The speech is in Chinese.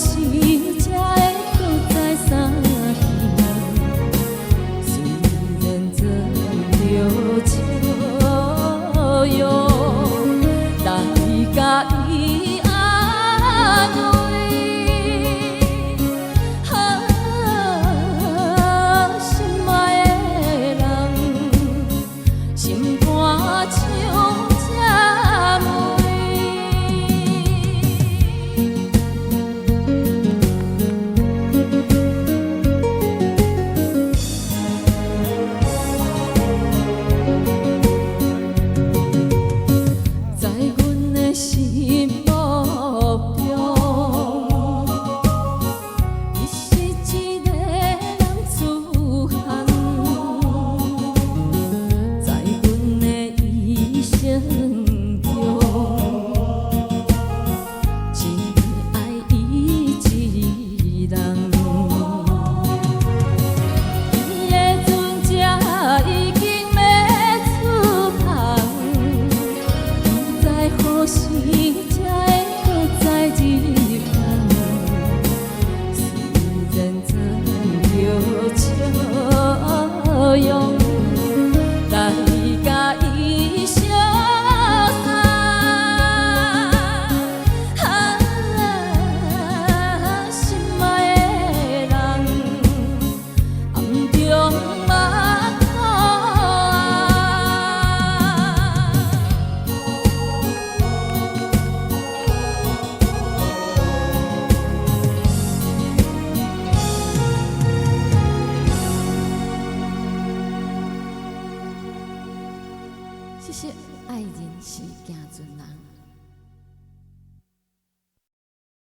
时才会搁再相见，虽然做着笑容，来甲伊安慰。心爱的人，心肝像这美。在阮的心目中，伊是一个人出现，在阮的一生中，只爱伊一人。伊的船只已经要出航。在何时才会搁再入岸？虽然做着笑容，来甲伊相送。心爱的人，暗中嘛看。谢谢爱人时间。